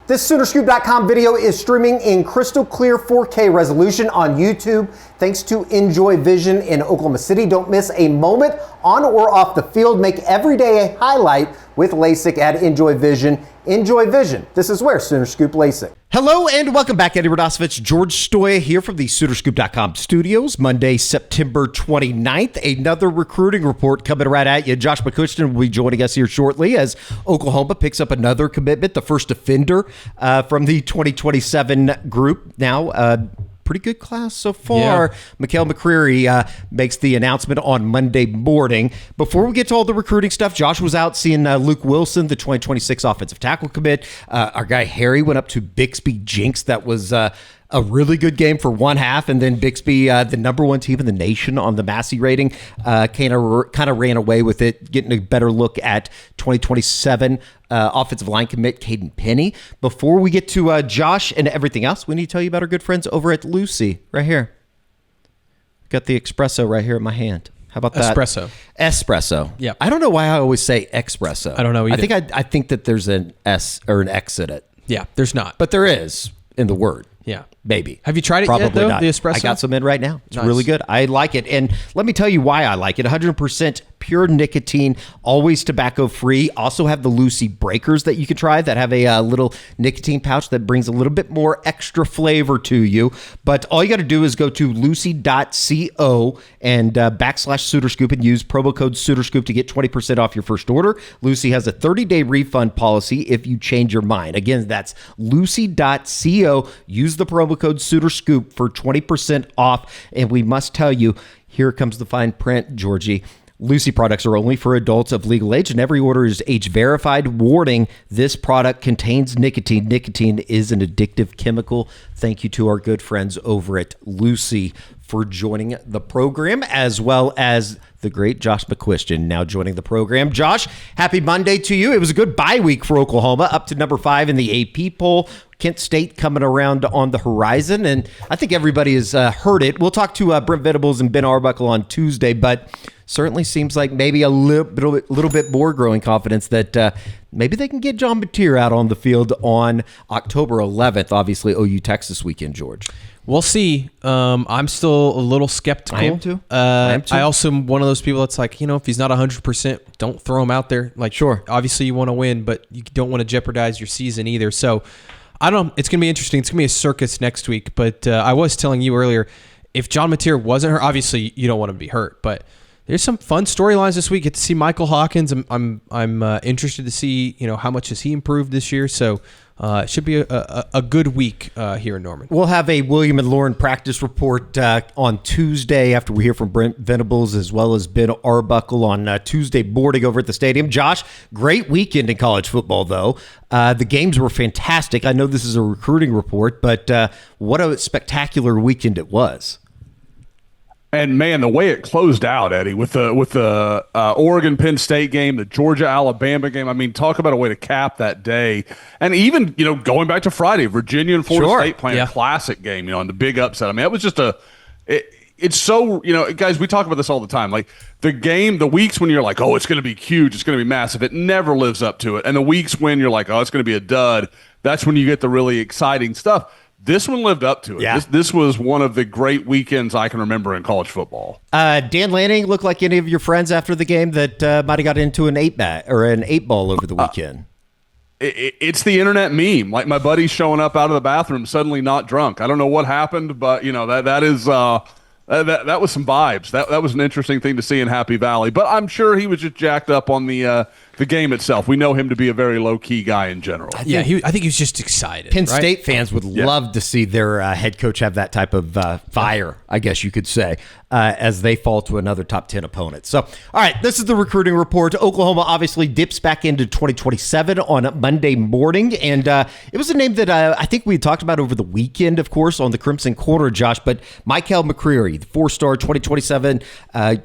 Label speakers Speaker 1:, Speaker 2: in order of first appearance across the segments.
Speaker 1: This Soonerscoop.com video is streaming in crystal clear 4K resolution on YouTube thanks to Enjoy Vision in Oklahoma City. Don't miss a moment on or off the field. Make every day a highlight with LASIK at Enjoy Vision. Enjoy Vision. This is where Sooner Scoop LASIK.
Speaker 2: Hello and welcome back. Eddie Radosovich, George Stoya here from the Soonerscoop.com studios. Monday, September 29th. Another recruiting report coming right at you. Josh McCuistion will be joining us here shortly as Oklahoma picks up another commitment, the first offender from the 2027 group. Now, pretty good class so far. Yeah. Mikhail McCreary makes the announcement on Monday morning. Before we get to all the recruiting stuff, Josh was out seeing Luke Wilson, the 2026 offensive tackle commit. Our guy Harry went up to Bixby Jenks. That was a really good game for one half, and then Bixby, the number one team in the nation on the Massey rating, kind of ran away with it, getting a better look at 2027 offensive line commit Kaeden Penny. Before we get to Josh and everything else, we need to tell you about our good friends over at Lucy, right here. Got the espresso right here in my hand. How about that? Espresso.
Speaker 3: Yeah.
Speaker 2: I don't know why I always say espresso.
Speaker 3: I don't know either.
Speaker 2: I think that there's an S or an X in it.
Speaker 3: Yeah, there's not.
Speaker 2: But there is in the word.
Speaker 3: Yeah.
Speaker 2: Maybe.
Speaker 3: Have you tried it
Speaker 2: Probably
Speaker 3: yet, though,
Speaker 2: not.
Speaker 3: the espresso?
Speaker 2: I got some in right now. It's
Speaker 3: nice.
Speaker 2: Really good. I like it. And let me tell you why I like it. 100% pure nicotine, always tobacco-free. Also have the Lucy breakers that you can try that have a little nicotine pouch that brings a little bit more extra flavor to you. But all you got to do is go to lucy.co and /SoonerScoop and use promo code SoonerScoop to get 20% off your first order. Lucy has a 30-day refund policy if you change your mind. Again, that's lucy.co. Use the promo code SoonerScoop for 20% off. And we must tell you, here comes the fine print, Georgie. Lucy products are only for adults of legal age, and every order is age verified. Warning, this product contains nicotine. Nicotine is an addictive chemical. Thank you to our good friends over at Lucy for joining the program, as well as the great Josh McCuistion now joining the program. Josh, happy Monday to you. It was a good bye week for Oklahoma, up to number 5 in the AP poll. Kent State coming around on the horizon, and I think everybody has heard it. We'll talk to Brent Venables and Ben Arbuckle on Tuesday, but certainly seems like maybe a little bit more growing confidence that maybe they can get John Mateer out on the field on October 11th, obviously OU Texas weekend, George.
Speaker 3: We'll see. I'm still a little skeptical.
Speaker 2: I am too.
Speaker 3: I also am one of those people that's like, if he's not 100%, don't throw him out there. Like,
Speaker 2: sure,
Speaker 3: obviously you want to win, but you don't want to jeopardize your season either. So I don't know. It's going to be interesting. It's going to be a circus next week. But I was telling you earlier, if John Mateer wasn't hurt, obviously you don't want him to be hurt, but there's some fun storylines this week. Get to see Michael Hawkins. I'm interested to see how much has he improved this year. So it should be a good week here in Norman.
Speaker 2: We'll have a William and Lauren practice report on Tuesday after we hear from Brent Venables as well as Ben Arbuckle on Tuesday morning over at the stadium. Josh, great weekend in college football, though. The games were fantastic. I know this is a recruiting report, but what a spectacular weekend it was.
Speaker 4: And man, the way it closed out, Eddie, with the Oregon Penn State game, the Georgia Alabama game. I mean, talk about a way to cap that day. And even going back to Friday, Virginia and Florida State playing a classic game, and the big upset. I mean, that was just it's so guys. We talk about this all the time. Like the weeks when you're like, oh, it's going to be huge, it's going to be massive. It never lives up to it. And the weeks when you're like, oh, it's going to be a dud. That's when you get the really exciting stuff. This one lived up to it.
Speaker 2: Yeah.
Speaker 4: This was one of the great weekends I can remember in college football.
Speaker 2: Dan Lanning looked like any of your friends after the game that might have got into an 8-ball over the weekend.
Speaker 4: It's the internet meme. Like my buddy showing up out of the bathroom suddenly not drunk. I don't know what happened, but that is that was some vibes. That was an interesting thing to see in Happy Valley. But I'm sure he was just jacked up on the game itself. We know him to be a very low-key guy in general.
Speaker 3: I think he was just excited.
Speaker 2: Penn State fans would love to see their head coach have that type of fire, I guess you could say, as they fall to another top 10 opponent. So, all right, this is the recruiting report. Oklahoma obviously dips back into 2027 on Monday morning, and it was a name that I think we talked about over the weekend, of course, on the Crimson Corner, Josh, but Mikhail McCreary, the 4-star 2027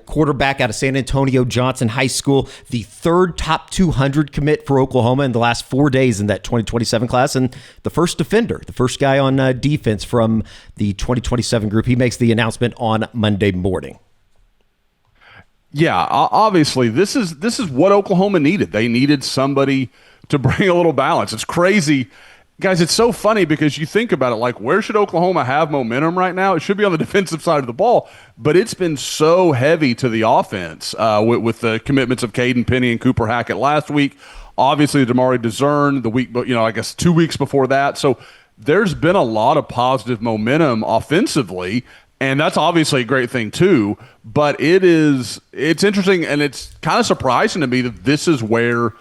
Speaker 2: quarterback out of San Antonio Johnson High School, the third top 200 commit for Oklahoma in the last 4 days in that 2027 class, and the first defender, the first guy on defense from the 2027 group. He makes the announcement on Monday morning.
Speaker 4: Yeah, obviously, this is what Oklahoma needed. They needed somebody to bring a little balance. It's crazy. Guys, it's so funny because you think about it, like, where should Oklahoma have momentum right now? It should be on the defensive side of the ball, but it's been so heavy to the offense with the commitments of Kaeden Penny and Cooper Hackett last week. Obviously, Damari DeZern the week, I guess 2 weeks before that. So there's been a lot of positive momentum offensively, and that's obviously a great thing too. But it's interesting, and it's kind of surprising to me that this is where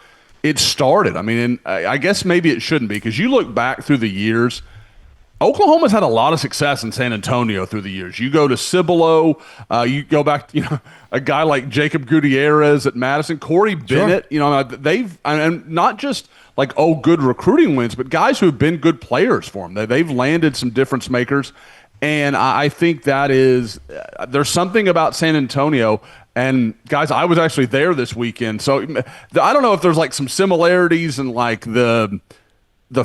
Speaker 4: it started. I mean, and I guess maybe it shouldn't be, because you look back through the years, Oklahoma's had a lot of success in San Antonio through the years. You go to Cibolo, you go back, a guy like Jacob Gutierrez at Madison, Corey Bennett, they've, and not just like, good recruiting wins, but guys who have been good players for them. They've landed some difference makers. And I think that is, there's something about San Antonio. And guys, I was actually there this weekend, so I don't know if there's like some similarities in like the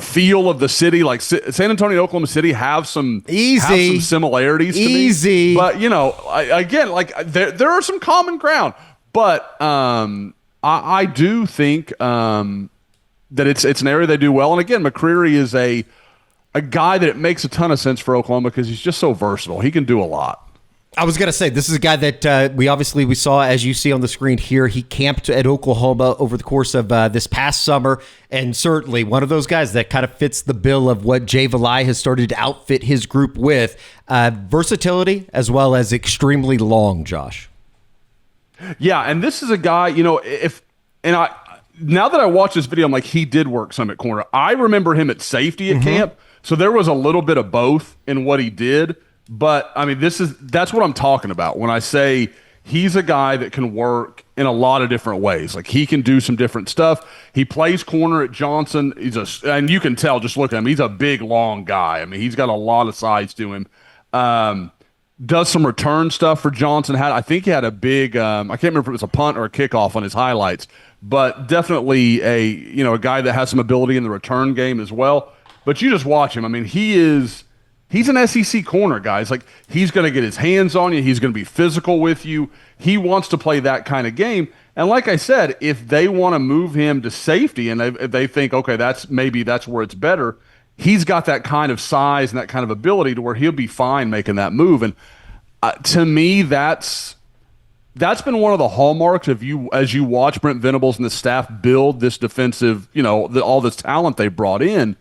Speaker 4: feel of the city. Like San Antonio, Oklahoma City have some similarities to me. But again, like there are some common ground. But I do think that it's an area they do well. And again, McCreary is a guy that it makes a ton of sense for Oklahoma because he's just so versatile. He can do a lot.
Speaker 2: I was going to say, this is a guy that we saw, as you see on the screen here. He camped at Oklahoma over the course of this past summer, and certainly one of those guys that kind of fits the bill of what Jay Valai has started to outfit his group with. Versatility as well as extremely long, Josh.
Speaker 4: Yeah, and this is a guy, now that I watch this video, I'm like, he did work some at corner. I remember him at safety at camp, so there was a little bit of both in what he did. But I mean, that's what I'm talking about when I say he's a guy that can work in a lot of different ways. Like, he can do some different stuff. He plays corner at Johnson. And you can tell just looking at him, he's a big, long guy. I mean, he's got a lot of size to him. Does some return stuff for Johnson. I think he had a big, I can't remember if it was a punt or a kickoff on his highlights, but definitely a guy that has some ability in the return game as well. But you just watch him. I mean, he's an SEC corner, guys. Like, he's going to get his hands on you. He's going to be physical with you. He wants to play that kind of game. And like I said, if they want to move him to safety and if they think, okay, that's where it's better, he's got that kind of size and that kind of ability to where he'll be fine making that move. And to me, that's been one of the hallmarks of as you watch Brent Venables and the staff build this defensive, all this talent they brought in.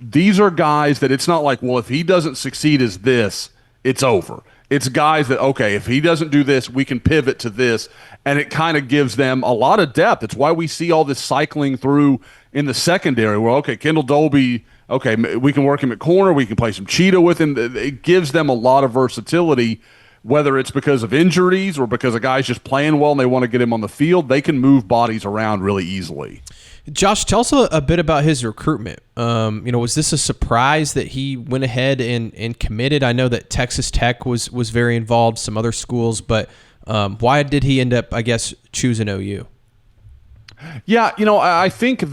Speaker 4: These are guys that it's not like, well, if he doesn't succeed as this, it's over. It's guys that, okay, if he doesn't do this, we can pivot to this, and it kind of gives them a lot of depth. It's why we see all this cycling through in the secondary where, okay, Kendall Dolby, okay, we can work him at corner, we can play some cheetah with him. It gives them a lot of versatility, whether it's because of injuries or because a guy's just playing well and they want to get him on the field. They can move bodies around really easily.
Speaker 3: Josh, tell us a bit about his recruitment. Was this a surprise that he went ahead and committed? I know that Texas Tech was very involved, some other schools, but why did he end up, I guess, choosing OU?
Speaker 4: Yeah, I think it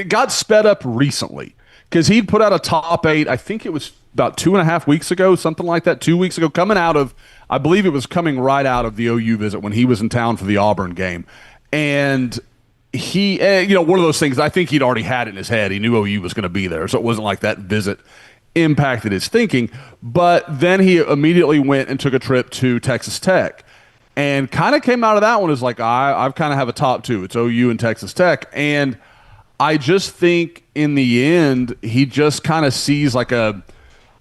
Speaker 4: got sped up recently because he'd put out a top 8. I think it was about 2.5 weeks ago, something like that, 2 weeks ago, I believe it was coming right out of the OU visit when he was in town for the Auburn game. And he, one of those things, I think he'd already had it in his head. He knew OU was going to be there, so it wasn't like that visit impacted his thinking. But then he immediately went and took a trip to Texas Tech and kind of came out of that one as like, I've kind of have a top 2. It's OU and Texas Tech. And I just think in the end, he just kind of sees like a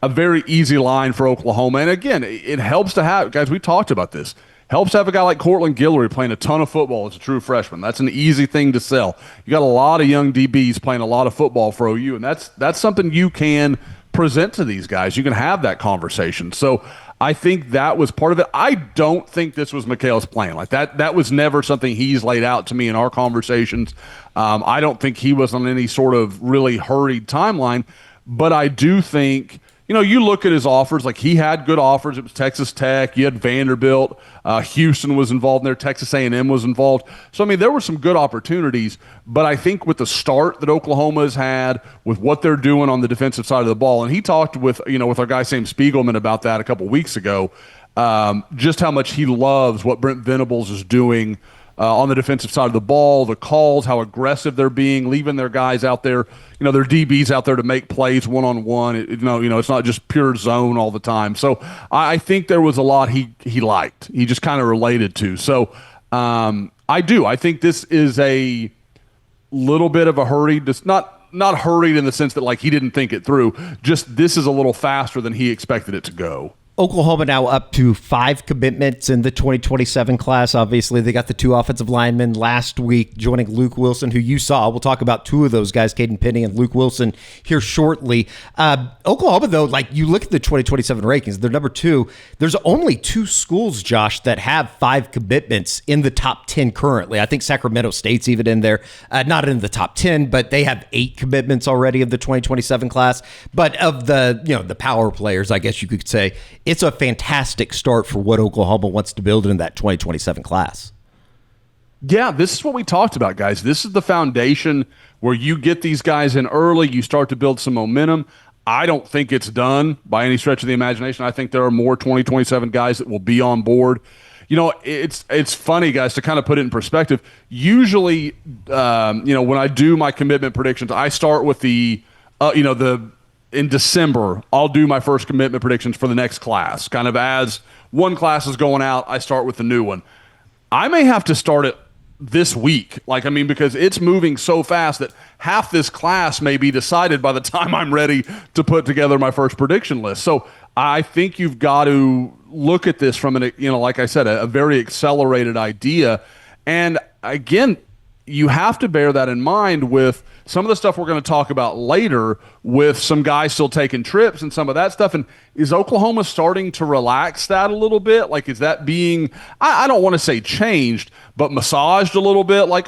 Speaker 4: very easy line for Oklahoma. And again, it helps to have, guys, we talked about this. Helps to have a guy like Cortland Guillory playing a ton of football as a true freshman. That's an easy thing to sell. You got a lot of young DBs playing a lot of football for OU, and that's something you can present to these guys. You can have that conversation. So I think that was part of it. I don't think this was Mikhail's plan. Like that was never something he's laid out to me in our conversations. I don't think he was on any sort of really hurried timeline, but I do think – you look at his offers, like he had good offers. It was Texas Tech. You had Vanderbilt. Houston was involved in there. Texas A&M was involved. So, I mean, there were some good opportunities. But I think with the start that Oklahoma has had, with what they're doing on the defensive side of the ball, and he talked with our guy Sam Spiegelman about that a couple weeks ago, just how much he loves what Brent Venables is doing on the defensive side of the ball, the calls, how aggressive they're being, leaving their guys out there, their DBs out there to make plays one-on-one. It's not just pure zone all the time. So I think there was a lot he liked. He just kind of related to. So I do. I think this is a little bit of a hurried, just not hurried in the sense that like he didn't think it through. Just this is a little faster than he expected it to go.
Speaker 2: Oklahoma now up to 5 commitments in the 2027 class. Obviously, they got the 2 offensive linemen last week joining Luke Wilson, who you saw. We'll talk about 2 of those guys, Kaeden Penny and Luke Wilson, here shortly. Oklahoma, though, like you look at the 2027 rankings, they're number 2. There's only 2 schools, Josh, that have 5 commitments in the top 10 currently. I think Sacramento State's even in there, not in the top 10, but they have 8 commitments already of the 2027 class. But of the power players, I guess you could say, it's a fantastic start for what Oklahoma wants to build in that 2027 class.
Speaker 4: Yeah, this is what we talked about, guys. This is the foundation where you get these guys in early, you start to build some momentum. I don't think it's done by any stretch of the imagination. I think there are more 2027 guys that will be on board. It's funny, guys, to kind of put it in perspective. Usually, when I do my commitment predictions, I start with in December, I'll do my first commitment predictions for the next class. Kind of as one class is going out, I start with the new one. I may have to start it this week. Because it's moving so fast that half this class may be decided by the time I'm ready to put together my first prediction list. So I think you've got to look at this from like I said, a very accelerated idea. And again, you have to bear that in mind with some of the stuff we're going to talk about later with some guys still taking trips and some of that stuff. And is Oklahoma starting to relax that a little bit? Like, is that being, I don't want to say changed, but massaged a little bit? Like,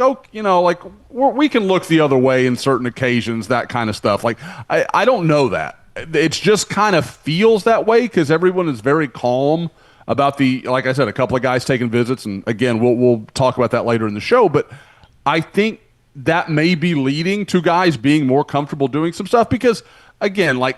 Speaker 4: we can look the other way in certain occasions, that kind of stuff. Like, I don't know that. It just kind of feels that way because everyone is very calm about like I said, a couple of guys taking visits. And again, we'll talk about that later in the show. But I think that may be leading to guys being more comfortable doing some stuff because, again, like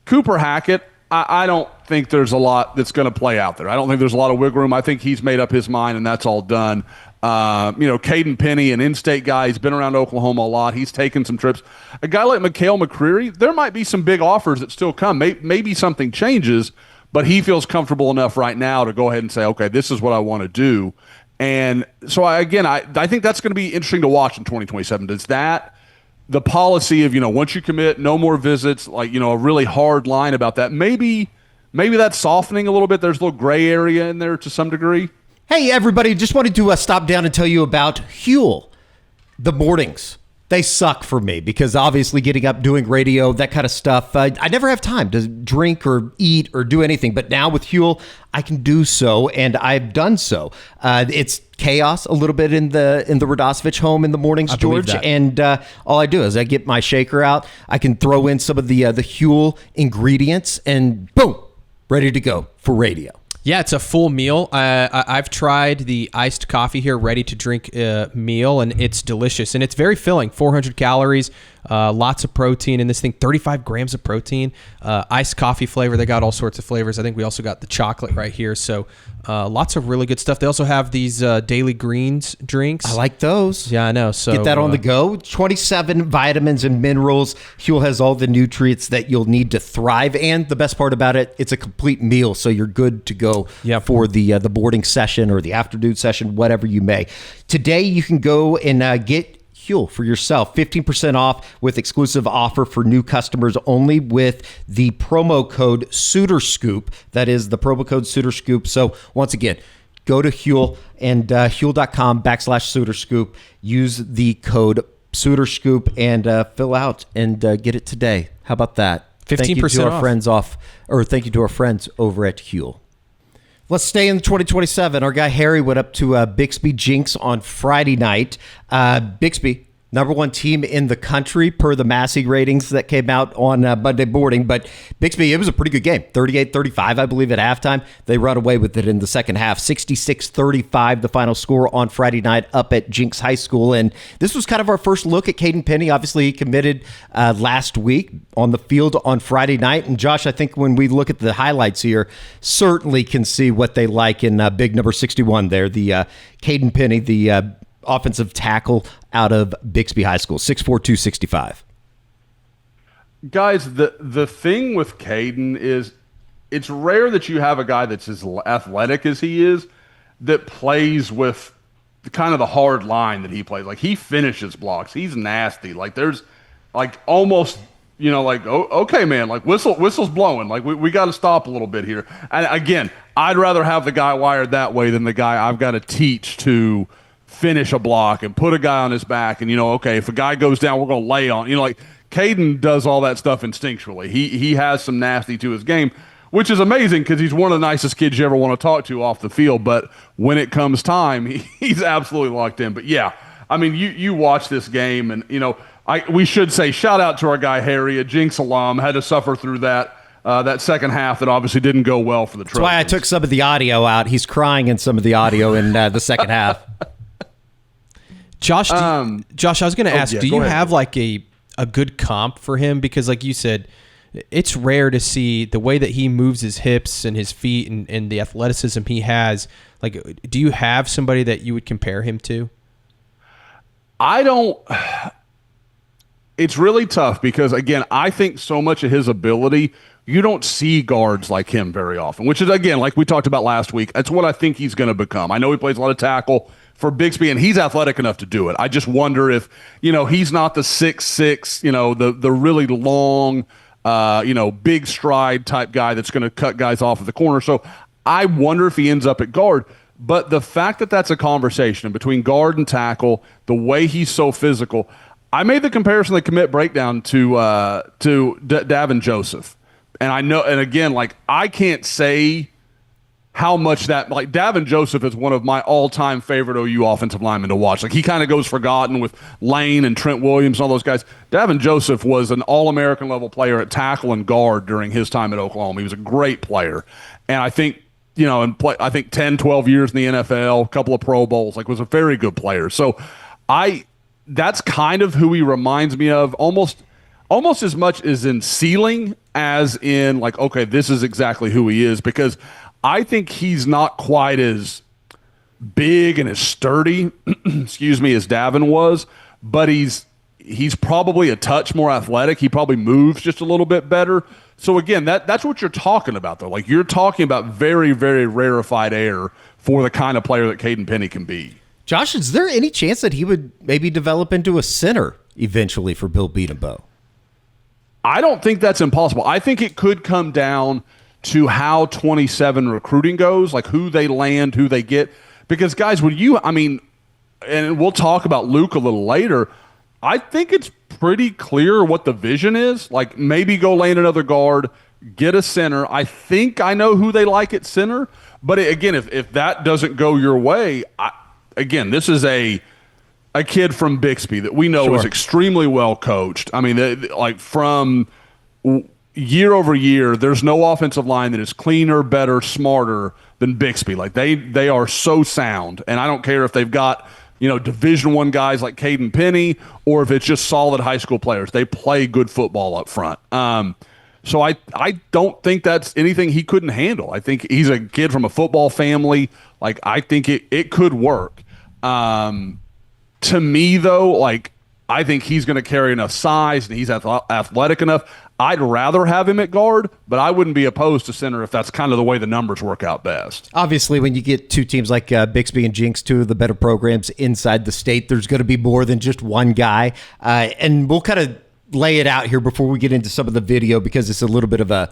Speaker 4: Cooper Hackett, I don't think there's a lot that's going to play out there. I don't think there's a lot of wiggle room. I think he's made up his mind, and that's all done. Kaeden Penny, an in-state guy, he's been around Oklahoma a lot. He's taken some trips. A guy like Mikhail McCreary, there might be some big offers that still come. Maybe something changes, but he feels comfortable enough right now to go ahead and say, okay, this is what I want to do. And so, I think that's going to be interesting to watch in 2027. Does that, the policy of, once you commit, no more visits, like, a really hard line about that, maybe that's softening a little bit. There's a little gray area in there to some degree.
Speaker 2: Hey, everybody, just wanted to stop down and tell you about Huel. The mornings, they suck for me because obviously getting up, doing radio, that kind of stuff, I never have time to drink or eat or do anything. But now with Huel, I can do so, and I've done so. It's chaos a little bit in the Radosevich home in the mornings, George. And all I do is I get my shaker out. I can throw in some of the Huel ingredients, and boom, ready to go for radio.
Speaker 3: Yeah, it's a full meal. I've tried the iced coffee here, ready to drink meal, and it's delicious. And it's very filling, 400 calories, lots of protein in this thing, 35 grams of protein, iced coffee flavor. They got all sorts of flavors. I think we also got the chocolate right here. So lots of really good stuff. They also have these daily greens drinks.
Speaker 2: I like those.
Speaker 3: Yeah, I know. So
Speaker 2: get that on the go. 27 vitamins and minerals. Huel has all the nutrients that you'll need to thrive. And the best part about it, it's a complete meal. So you're good to go for the boarding session or the afternoon session, whatever you may. Today, you can go and get Huel for yourself. 15% off with exclusive offer for new customers only with the promo code SuitorScoop. That is the promo code SuitorScoop. So once again, go to Huel and Huel.com/SuitorScoop. Use the code SuitorScoop and fill out and get it today. How about that?
Speaker 3: 15%
Speaker 2: Thank you to our
Speaker 3: off.
Speaker 2: friends thank you to our friends over at Huel. Let's stay in 2027. Our guy Harry went up to Bixby Jenks on Friday night. Bixby, Number one team in the country per the Massey ratings that came out on Monday morning. But Bixby, it was a pretty good game. 38-35, I believe, at halftime. They run away with it in the second half. 66-35, the final score on Friday night up at Jenks High School. And this was kind of our first look at Kaeden Penny. Obviously, he committed last week on the field on Friday night. And Josh, I think when we look at the highlights here, certainly can see what they like in big number 61 there. The Kaeden Penny, the offensive tackle out of Bixby High School, 6'4", 265.
Speaker 4: Guys, the thing with Kaeden is it's rare that you have a guy that's as athletic as he is that plays with kind of the hard line that he plays. Like, he finishes blocks. He's nasty. Like, there's like almost, like, oh, okay, man, like whistle's blowing. Like, we got to stop a little bit here. And again, I'd rather have the guy wired that way than the guy I've got to teach to finish a block and put a guy on his back. And, okay, if a guy goes down, we're going to lay on. Like, Kaeden does all that stuff instinctually. He has some nasty to his game, which is amazing because he's one of the nicest kids you ever want to talk to off the field. But when it comes time, he's absolutely locked in. But, yeah, I mean, you watch this game and, we should say shout out to our guy Harry, a Jenks alum, had to suffer through that second half that obviously didn't go well for the Trojans.
Speaker 2: That's why I took some of the audio out. He's crying in some of the audio in the second half.
Speaker 3: Josh, I was going to ask, do you
Speaker 4: ahead.
Speaker 3: have like a good comp for him? Because like you said, it's rare to see the way that he moves his hips and his feet and the athleticism he has. Like, do you have somebody that you would compare him to?
Speaker 4: I don't. It's really tough because, again, I think so much of his ability, you don't see guards like him very often, which is, again, like we talked about last week, that's what I think he's going to become. I know he plays a lot of tackle for Bixby, and he's athletic enough to do it. I just wonder if, he's not the 6'6", the really long, big stride type guy that's going to cut guys off at the corner. So I wonder if he ends up at guard. But the fact that that's a conversation between guard and tackle, the way he's so physical, I made the comparison, the commit breakdown to Davin Joseph. And I know, and again, like, I can't say how much that, like, Davin Joseph is one of my all-time favorite OU offensive linemen to watch. Like, he kind of goes forgotten with Lane and Trent Williams and all those guys. Davin Joseph was an All-American level player at tackle and guard during his time at Oklahoma. He was a great player. And I think, I think 10, 12 years in the NFL, a couple of Pro Bowls, like, was a very good player. So that's kind of who he reminds me of, almost as much as in ceiling as in, like, okay, this is exactly who he is, because I think he's not quite as big and as sturdy, excuse me, as Davin was, but he's probably a touch more athletic. He probably moves just a little bit better. So again, that's what you're talking about, though. Like, you're talking about very, very rarefied air for the kind of player that Kaeden Penny can be.
Speaker 2: Josh, is there any chance that he would maybe develop into a center eventually for Bill Beatenbow?
Speaker 4: I don't think that's impossible. I think it could come down to how 27 recruiting goes, like who they land, who they get. Because, guys, and we'll talk about Luke a little later, I think it's pretty clear what the vision is. Like, maybe go land another guard, get a center. I think I know who they like at center. But, again, if that doesn't go your way, again, this is a kid from Bixby that we know is extremely well coached. I mean, like, from year over year, there's no offensive line that is cleaner, better, smarter than Bixby. Like, they are so sound, and I don't care if they've got Division I guys like Kaeden Penny or if it's just solid high school players. They play good football up front. So I don't think that's anything he couldn't handle. I think he's a kid from a football family. Like, I think it could work. To me, though, like, I think he's going to carry enough size and he's athletic enough. I'd rather have him at guard, but I wouldn't be opposed to center if that's kind of the way the numbers work out best.
Speaker 2: Obviously, when you get two teams like Bixby and Jenks, two of the better programs inside the state, there's going to be more than just one guy. And we'll kind of lay it out here before we get into some of the video because it's a little bit of a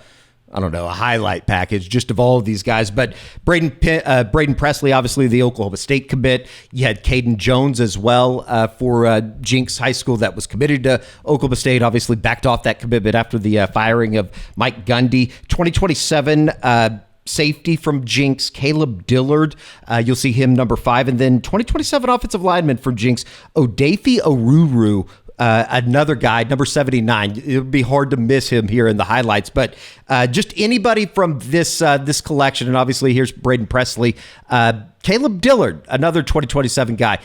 Speaker 2: highlight package just of all of these guys. But Braden Presley, obviously the Oklahoma State commit. You had Caden Jones as well for Jenks High School that was committed to Oklahoma State, obviously backed off that commitment after the firing of Mike Gundy. 2027 safety from Jenks, Caleb Dillard. You'll see him number 5. And then 2027 offensive lineman from Jenks, Odafe Oruru, another guy, number 79. It would be hard to miss him here in the highlights. But just anybody from this collection, and obviously here's Braden Presley. Caleb Dillard, another 2027 guy.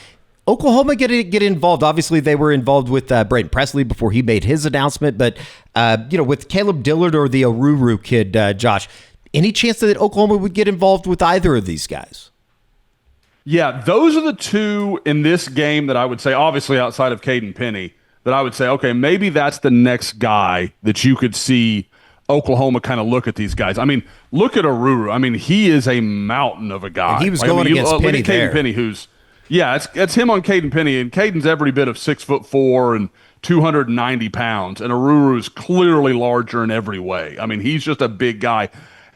Speaker 2: Oklahoma get involved. Obviously, they were involved with Braden Presley before he made his announcement. But, with Caleb Dillard or the Oruru kid, Josh, any chance that Oklahoma would get involved with either of these guys?
Speaker 4: Yeah, those are the two in this game that I would say, obviously outside of Kaeden Penny, that I would say, okay, maybe that's the next guy that you could see Oklahoma kind of look at these guys. I mean, look at Oruru. I mean, he is a mountain of a guy.
Speaker 2: And he was going against Penny
Speaker 4: look at Kaeden Penny, who's it's him on Kaeden Penny, and Caden's every bit of 6'4" and 290 pounds, and Oruru is clearly larger in every way. I mean, he's just a big guy.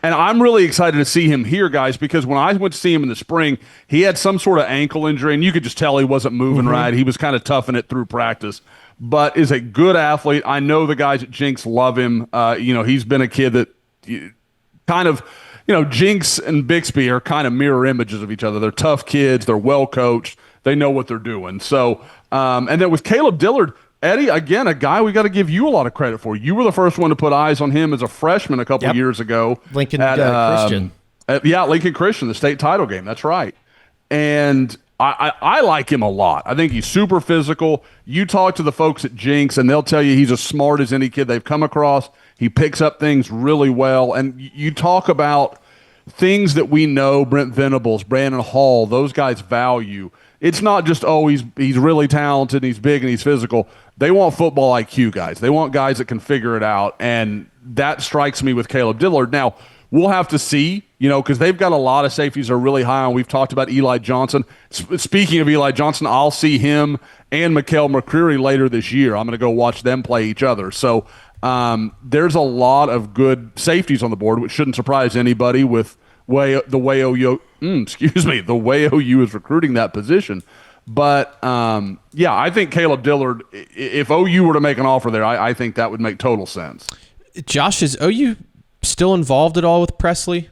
Speaker 4: And I'm really excited to see him here, guys, because when I went to see him in the spring, he had some sort of ankle injury, and you could just tell he wasn't moving right. He was kind of toughing it through practice, but is a good athlete. I know the guys at Jenks love him. He's been a kid that kind of, Jenks and Bixby are kind of mirror images of each other. They're tough kids. They're well coached. They know what they're doing. So, and then with Caleb Dillard, Eddie, again, a guy we got to give you a lot of credit for. You were the first one to put eyes on him as a freshman a couple years ago.
Speaker 2: Lincoln Christian.
Speaker 4: Lincoln Christian, the state title game. That's right. And I like him a lot. I think he's super physical. You talk to the folks at Jenks, and they'll tell you he's as smart as any kid they've come across. He picks up things really well. And you talk about things that we know, Brent Venables, Brandon Hall, those guys value. It's not just, he's really talented, he's big, and he's physical. They want football IQ guys. They want guys that can figure it out, and that strikes me with Caleb Dillard. Now, we'll have to see, because they've got a lot of safeties that are really high on. We've talked about Eli Johnson. Speaking of Eli Johnson, I'll see him and Mikhail McCreary later this year. I'm going to go watch them play each other. So there's a lot of good safeties on the board, which shouldn't surprise anybody with the way OU is recruiting that position. But, I think Caleb Dillard, if OU were to make an offer there, I think that would make total sense.
Speaker 3: Josh, is OU still involved at all with Presley?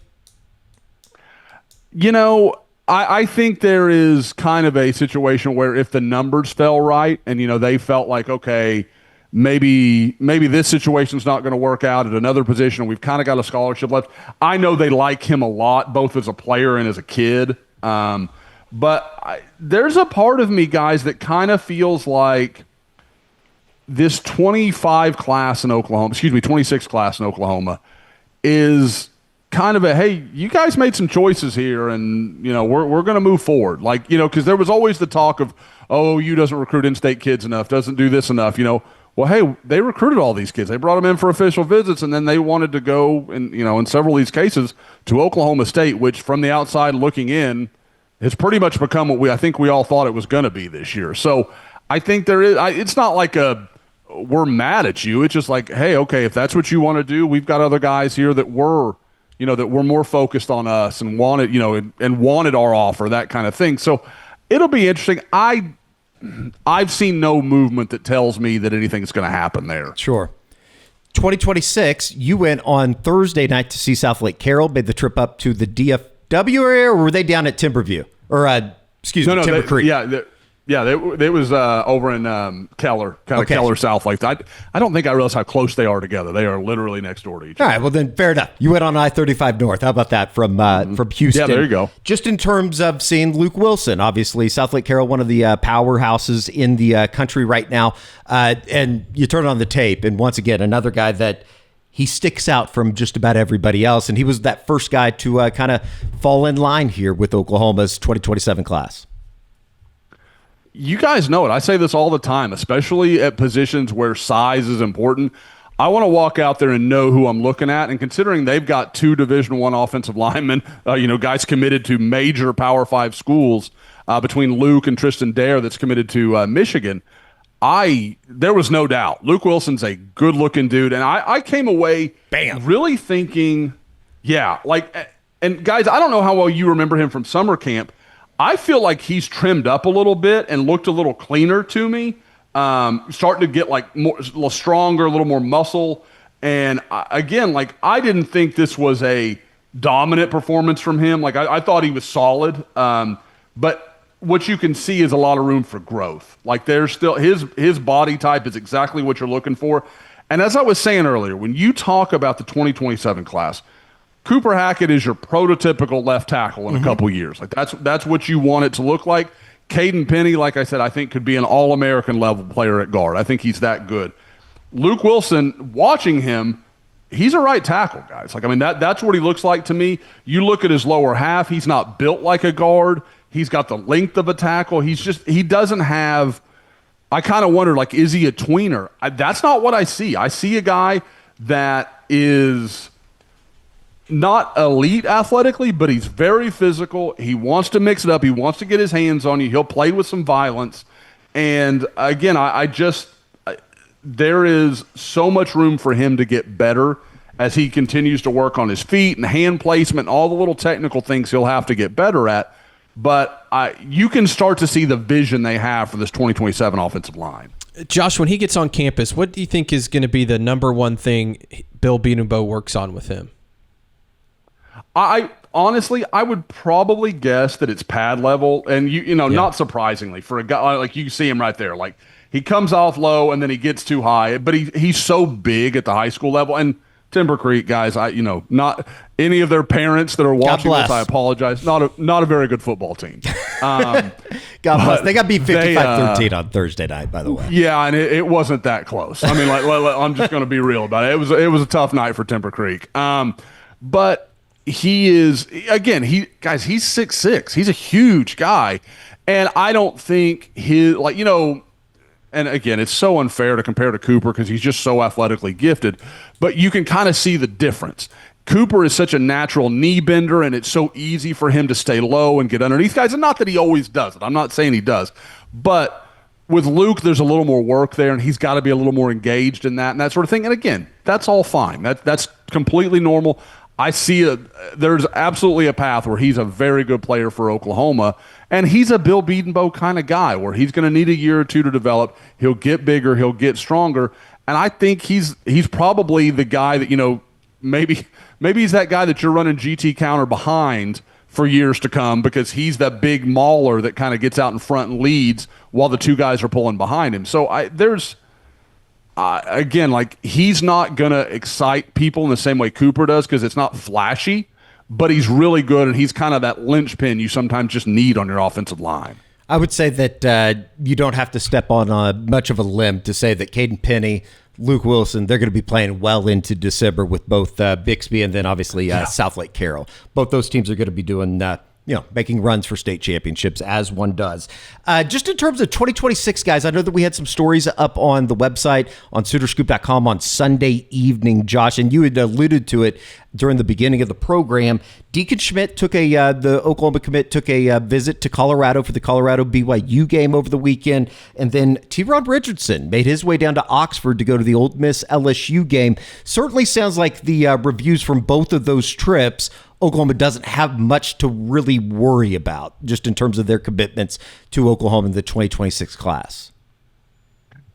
Speaker 4: I think there is kind of a situation where if the numbers fell right and, they felt like, okay, maybe this situation's not going to work out at another position. We've kind of got a scholarship left. I know they like him a lot, both as a player and as a kid. But there's a part of me, guys, that kind of feels like this 26 class in Oklahoma is kind of a, hey, you guys made some choices here, and, we're going to move forward. Like, because there was always the talk of, OU doesn't recruit in-state kids enough, doesn't do this enough, Well, hey, they recruited all these kids. They brought them in for official visits, and then they wanted to go, in several of these cases, to Oklahoma State, which from the outside looking in has pretty much become what I think we all thought it was going to be this year. So I think there is. It's not like we're mad at you. It's just like, hey, okay, if that's what you want to do, we've got other guys here that were more focused on us and wanted, and wanted our offer, that kind of thing. So it'll be interesting. I've seen no movement that tells me that anything's going to happen there.
Speaker 2: Sure. 2026, you went on Thursday night to see South Lake Carroll, made the trip up to the DFW area, or were they down at Timberview? Or, Timber Creek?
Speaker 4: It was over in Keller, Keller, South Lake. I don't think I realized how close they are together. They are literally next door to each other.
Speaker 2: All right, well then, fair enough. You went on I-35 North. How about that from Houston?
Speaker 4: Yeah, there you go.
Speaker 2: Just in terms of seeing Luke Wilson, obviously South Lake Carroll, one of the powerhouses in the country right now, and you turn on the tape, and once again, another guy that he sticks out from just about everybody else, and he was that first guy to kind of fall in line here with Oklahoma's 2027 class.
Speaker 4: You guys know it. I say this all the time, especially at positions where size is important. I want to walk out there and know who I'm looking at. And considering they've got 2 Division I offensive linemen, guys committed to major Power 5 schools, between Luke and Tristan Dare that's committed to Michigan, there was no doubt. Luke Wilson's a good-looking dude. And I came away really thinking, and guys, I don't know how well you remember him from summer camp. I feel like he's trimmed up a little bit and looked a little cleaner to me, starting to get a little stronger, a little more muscle. And again, I didn't think this was a dominant performance from him. Like I thought he was solid, but what you can see is a lot of room for growth. Like there's still his body type is exactly what you're looking for. And as I was saying earlier, when you talk about the 2027 class, Cooper Hackett is your prototypical left tackle in a couple years. Like that's what you want it to look like. Kaeden Penny, like I said, I think could be an All-American level player at guard. I think he's that good. Luke Wilson, watching him, he's a right tackle, guys. Like, I mean, that's what he looks like to me. You look at his lower half, he's not built like a guard. He's got the length of a tackle. He doesn't have, I kind of wonder, like, is he a tweener? That's not what I see. I see a guy that is not elite athletically, but he's very physical. He wants to mix it up. He wants to get his hands on you. He'll play with some violence. And again, there is so much room for him to get better as he continues to work on his feet and hand placement and all the little technical things he'll have to get better at. But you can start to see the vision they have for this 2027 offensive line.
Speaker 3: Josh, when he gets on campus, what do you think is going to be the number one thing Bill Bedenbaugh works on with him?
Speaker 4: I honestly would probably guess that it's pad level, and not surprisingly for a guy like you see him right there, like he comes off low and then he gets too high, but he's so big at the high school level. And Timber Creek guys, not any of their parents that are watching this, I apologize. Not a very good football team.
Speaker 2: God bless. They got beat 55-13 on Thursday night, by the way.
Speaker 4: Yeah, and it wasn't that close. I mean, I'm just going to be real about it. It was a tough night for Timber Creek. But he is, again, he's 6'6". He's a huge guy. And I don't think and again, it's so unfair to compare to Cooper because he's just so athletically gifted, but you can kind of see the difference. Cooper is such a natural knee bender, and it's so easy for him to stay low and get underneath guys. And not that he always does it. I'm not saying he does. But with Luke, there's a little more work there, and he's got to be a little more engaged in that and that sort of thing. And again, that's all fine. That's completely normal. I see there's absolutely a path where he's a very good player for Oklahoma, and he's a Bill Bedenbaugh kind of guy where he's going to need a year or two to develop. He'll get bigger, he'll get stronger, and I think he's probably the guy that maybe he's that guy that you're running GT counter behind for years to come because he's that big mauler that kind of gets out in front and leads while the two guys are pulling behind him. So again, like he's not going to excite people in the same way Cooper does because it's not flashy, but he's really good, and he's kind of that linchpin you sometimes just need on your offensive line.
Speaker 2: I would say that you don't have to step on much of a limb to say that Kaeden Penny, Luke Wilson, they're going to be playing well into December with both Bixby and then obviously South Lake Carroll. Both those teams are going to be doing making runs for state championships as one does. Just in terms of 2026, guys, I know that we had some stories up on the website on SoonerScoop.com on Sunday evening, Josh, and you had alluded to it during the beginning of the program. Deacon Schmidt the Oklahoma commit took a visit to Colorado for the Colorado BYU game over the weekend, and then T-Rod Richardson made his way down to Oxford to go to the Ole Miss LSU game. Certainly sounds like the reviews from both of those trips, Oklahoma doesn't have much to really worry about just in terms of their commitments to Oklahoma in the 2026 class.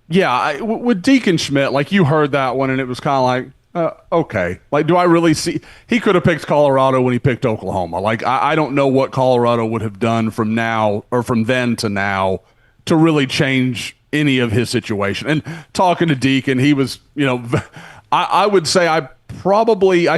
Speaker 4: Yeah, with Deacon Schmidt, like you heard that one and it was kind of like, okay. Like, do I really see? He could have picked Colorado when he picked Oklahoma. Like, I don't know what Colorado would have done from now or from then to now to really change any of his situation. And talking to Deacon, he was, I would say I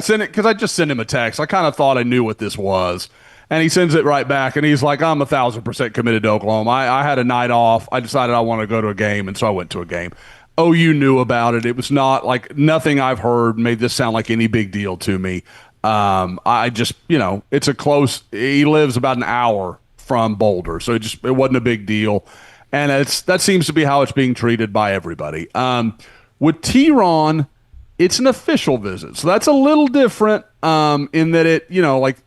Speaker 4: sent it because I just sent him a text. I kind of thought I knew what this was. And he sends it right back, and he's like, I'm 1,000% committed to Oklahoma. I had a night off. I decided I want to go to a game, and so I went to a game. OU knew about it. It was not like nothing I've heard made this sound like any big deal to me. I just, it's a close – he lives about an hour from Boulder, so it wasn't a big deal. And that seems to be how it's being treated by everybody. With T-Ron – it's an official visit, so that's a little different in that it,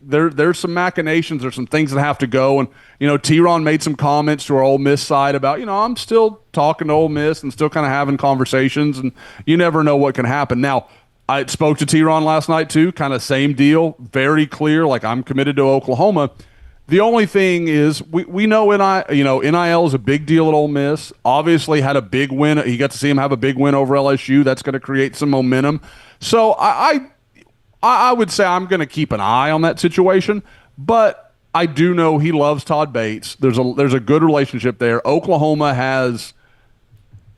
Speaker 4: there's some machinations, there's some things that have to go, and T-Ron made some comments to our Ole Miss side about, I'm still talking to Ole Miss and still kind of having conversations, and you never know what can happen. Now, I spoke to T-Ron last night too, kind of same deal, very clear, like I'm committed to Oklahoma. The only thing is we know NIL is a big deal at Ole Miss. Obviously had a big win. He got to see him have a big win over LSU. That's going to create some momentum. So I I would say I'm going to keep an eye on that situation, but I do know he loves Todd Bates. There's a good relationship there. Oklahoma has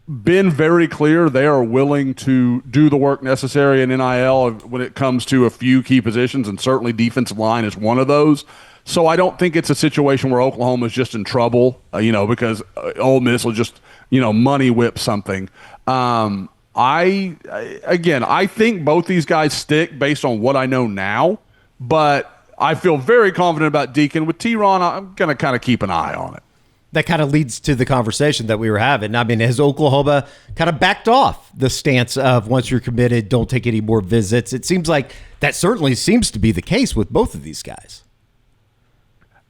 Speaker 4: been very clear they are willing to do the work necessary in NIL when it comes to a few key positions, and certainly defensive line is one of those. So I don't think it's a situation where Oklahoma is just in trouble, because Ole Miss will just, money whip something. I think both these guys stick based on what I know now, but I feel very confident about Deacon. With T-Ron, I'm going to kind of keep an eye on it.
Speaker 2: That kind of leads to the conversation that we were having. I mean, has Oklahoma kind of backed off the stance of once you're committed, don't take any more visits? It seems like that certainly seems to be the case with both of these guys.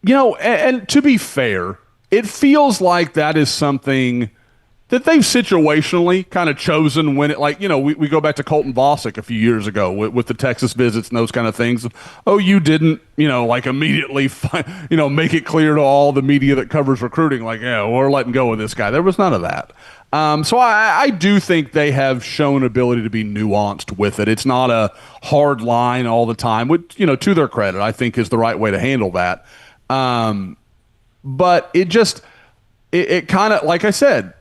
Speaker 4: And to be fair, it feels like that is something that they've situationally kind of chosen when it, we go back to Colton Vosick a few years ago with the Texas visits and those kind of things. Oh, you didn't, immediately, make it clear to all the media that covers recruiting, we're letting go of this guy. There was none of that. So I do think they have shown ability to be nuanced with it. It's not a hard line all the time, which, to their credit, I think is the right way to handle that. But it kind of, like I said,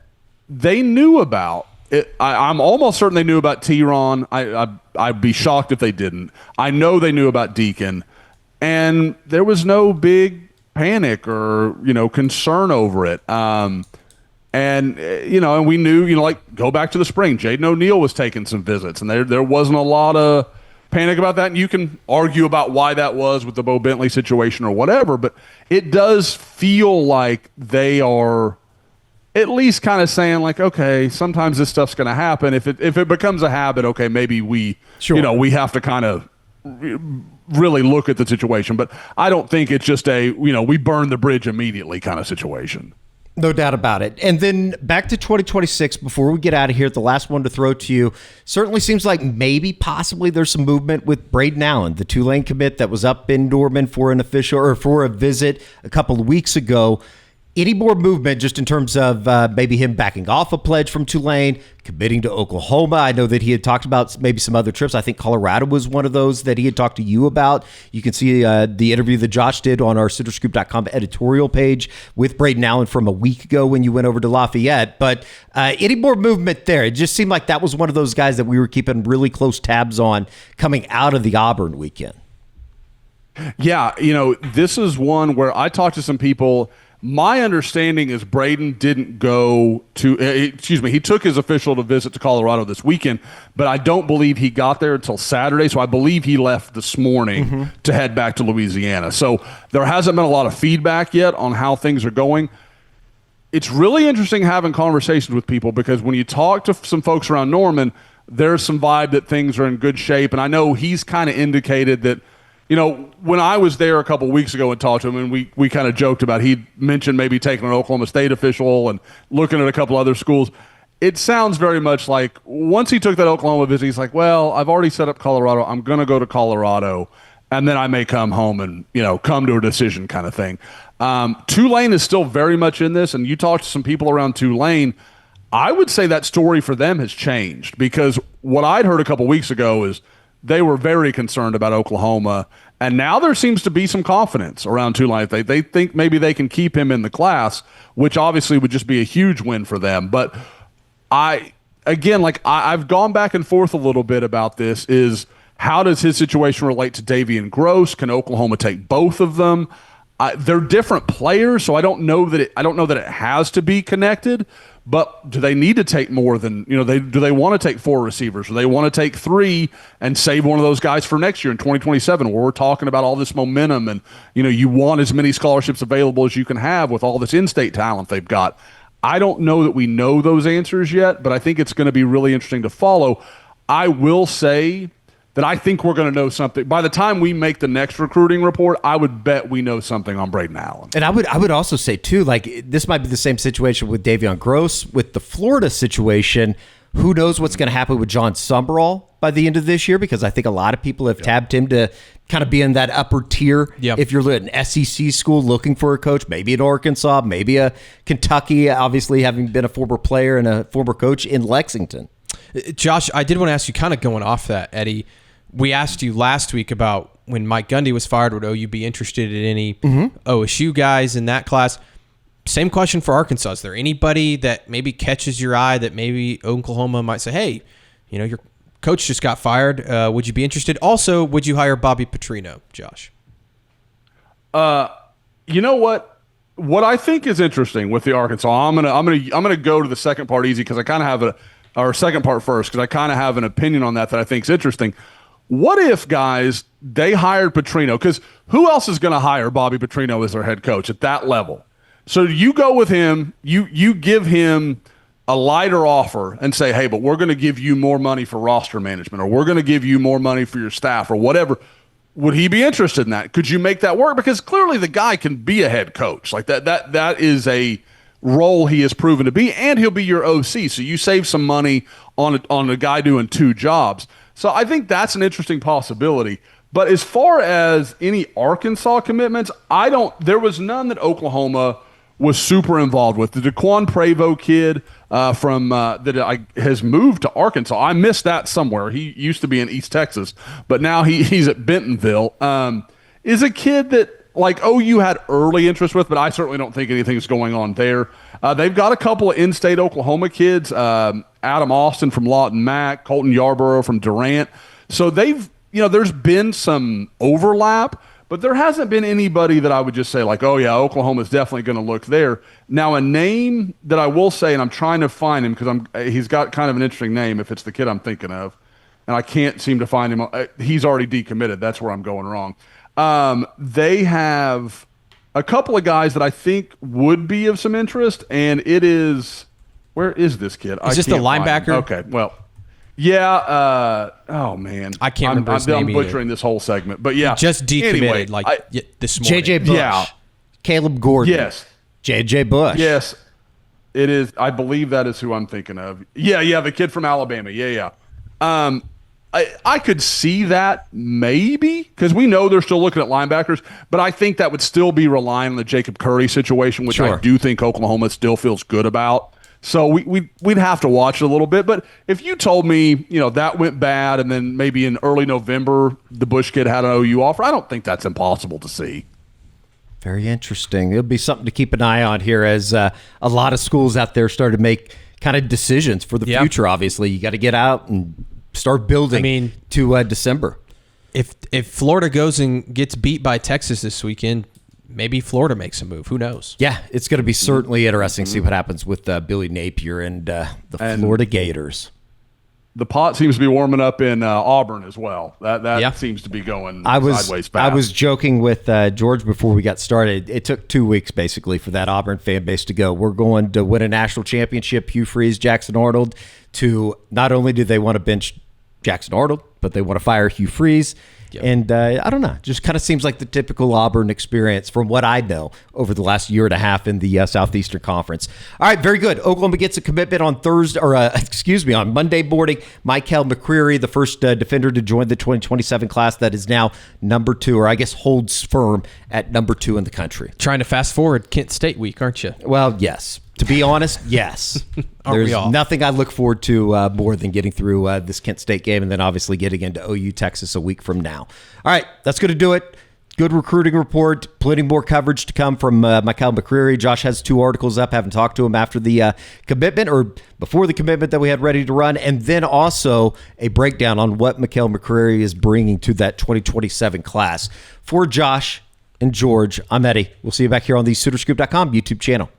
Speaker 4: they knew about it. I'm almost certain they knew about T-Ron. I'd be shocked if they didn't. I know they knew about Deacon, and there was no big panic or concern over it. And we knew, go back to the spring. Jaden O'Neal was taking some visits, and there wasn't a lot of panic about that. And you can argue about why that was with the Bo Bentley situation or whatever, but it does feel like they are at least kind of saying okay, sometimes this stuff's going to happen. If it becomes a habit, okay, maybe we have to kind of really look at the situation. But I don't think it's just we burn the bridge immediately kind of situation.
Speaker 2: No doubt about it. And then back to 2026, before we get out of here, the last one to throw to you, certainly seems like maybe possibly there's some movement with Braden Allen, the Tulane commit that was up in Norman for an official or for a visit a couple of weeks ago. Any more movement just in terms of maybe him backing off a pledge from Tulane, committing to Oklahoma? I know that he had talked about maybe some other trips. I think Colorado was one of those that he had talked to you about. You can see the interview that Josh did on our CitrusScoop.com editorial page with Braden Allen from a week ago when you went over to Lafayette. But any more movement there? It just seemed like that was one of those guys that we were keeping really close tabs on coming out of the Auburn weekend.
Speaker 4: Yeah, this is one where I talked to some people. My understanding is Braden didn't go to, he took his official to visit to Colorado this weekend, but I don't believe he got there until Saturday. So I believe he left this morning to head back to Louisiana. So there hasn't been a lot of feedback yet on how things are going. It's really interesting having conversations with people because when you talk to some folks around Norman, there's some vibe that things are in good shape. And I know he's kind of indicated that, when I was there a couple of weeks ago and talked to him, and we kind of joked about, he mentioned maybe taking an Oklahoma State official and looking at a couple other schools. It sounds very much like once he took that Oklahoma visit, he's like, well, I've already set up Colorado. I'm going to go to Colorado, and then I may come home and, come to a decision kind of thing. Tulane is still very much in this, and you talk to some people around Tulane, I would say that story for them has changed because what I'd heard a couple of weeks ago is they were very concerned about Oklahoma, and now there seems to be some confidence around Tulane. They think maybe they can keep him in the class, which obviously would just be a huge win for them. But I've gone back and forth a little bit about this. Is how does his situation relate to Davian Gross? Can Oklahoma take both of them? They're different players, so I don't know that it has to be connected. But do they need to take more than, do they want to take 4 receivers? Or they want to take 3 and save one of those guys for next year in 2027 where we're talking about all this momentum and, you want as many scholarships available as you can have with all this in-state talent they've got. I don't know that we know those answers yet, but I think it's going to be really interesting to follow. I will say that I think we're going to know something. By the time we make the next recruiting report, I would bet we know something on Braden Allen.
Speaker 2: And I would also say, too, this might be the same situation with Davion Gross. With the Florida situation, who knows what's going to happen with John Summerall by the end of this year, because I think a lot of people have tabbed him to kind of be in that upper tier.
Speaker 3: Yep.
Speaker 2: If you're at an SEC school looking for a coach, maybe at Arkansas, maybe a Kentucky, obviously having been a former player and a former coach in Lexington.
Speaker 3: Josh, I did want to ask you, kind of going off that, Eddie, we asked you last week about when Mike Gundy was fired, would OU be interested in any OSU guys in that class? Same question for Arkansas. Is there anybody that maybe catches your eye that maybe Oklahoma might say, hey, your coach just got fired. Would you be interested? Also, would you hire Bobby Petrino, Josh?
Speaker 4: You know what? What I think is interesting with the Arkansas, I'm gonna go to the second part easy because I kind of have second part first because I kind of have an opinion on that I think is interesting. What if, guys, they hired Petrino? Because who else is going to hire Bobby Petrino as their head coach at that level? So you go with him, you give him a lighter offer and say, hey, but we're going to give you more money for roster management, or we're going to give you more money for your staff, or whatever. Would he be interested in that? Could you make that work? Because clearly the guy can be a head coach. Like that is a role he has proven to be, and he'll be your OC. So you save some money on a guy doing two jobs. So I think that's an interesting possibility. But as far as any Arkansas commitments, there was none that Oklahoma was super involved with. The Daquan Prevost kid has moved to Arkansas. I missed that somewhere. He used to be in East Texas, but now he's at Bentonville. Is a kid that OU had early interest with, but I certainly don't think anything's going on there. They've got a couple of in-state Oklahoma kids, Adam Austin from Lawton Mac, Colton Yarborough from Durant. So there's been some overlap, but there hasn't been anybody that I would just say oh yeah, Oklahoma's definitely going to look there. Now, a name that I will say, and I'm trying to find him because he's got kind of an interesting name if it's the kid I'm thinking of, and I can't seem to find him. He's already decommitted. That's where I'm going wrong. They have a couple of guys that I think would be of some interest, and it is – where is this kid?
Speaker 3: Is this the linebacker?
Speaker 4: Okay, well – yeah. Oh man,
Speaker 3: I can't remember his name
Speaker 4: I'm butchering this whole segment, but yeah,
Speaker 3: he just decommitted this morning.
Speaker 2: JJ Bush,
Speaker 4: yeah.
Speaker 2: Caleb Gordon,
Speaker 4: Yes,
Speaker 2: JJ Bush,
Speaker 4: yes, it is. I believe that is who I'm thinking of. Yeah, the kid from Alabama. Yeah. I could see that maybe because we know they're still looking at linebackers, but I think that would still be relying on the Jacob Curry situation, which
Speaker 2: Sure.
Speaker 4: I do think Oklahoma still feels good about. So we'd have to watch it a little bit. But if you told me, that went bad and then maybe in early November the Bush kid had an OU offer, I don't think that's impossible to see.
Speaker 2: Very interesting. It'll be something to keep an eye on here as a lot of schools out there start to make kind of decisions for the future. Obviously, you got to get out and start building to December.
Speaker 3: If Florida goes and gets beat by Texas this weekend, maybe Florida makes a move. Who knows?
Speaker 2: Yeah, it's going to be certainly interesting to see what happens with Billy Napier and the Florida Gators.
Speaker 4: The pot seems to be warming up in Auburn as well. That seems to be going sideways fast.
Speaker 2: I was joking with George before we got started. It took 2 weeks basically for that Auburn fan base to go, we're going to win a national championship, Hugh Freeze, Jackson Arnold, to not only do they want to bench Jackson Arnold, but they want to fire Hugh Freeze. Yep. And I don't know, just kind of seems like the typical Auburn experience from what I know over the last year and a half in the Southeastern Conference. All right, very good. Oklahoma gets a commitment on on Monday morning. Mikhail McCreary, the first defender to join the 2027 class that is now number 2, or I guess holds firm at number 2 in the country.
Speaker 3: Trying to fast forward Kent State week, aren't you?
Speaker 2: Well, yes. To be honest, yes. There's nothing I look forward to more than getting through this Kent State game and then obviously getting into OU Texas a week from now. All right, that's going to do it. Good recruiting report. Plenty more coverage to come from Mikhail McCreary. Josh has 2 articles up. Haven't talked to him after the commitment or before the commitment that we had ready to run. And then also a breakdown on what Mikhail McCreary is bringing to that 2027 class. For Josh and George, I'm Eddie. We'll see you back here on the SoonerScoop.com YouTube channel.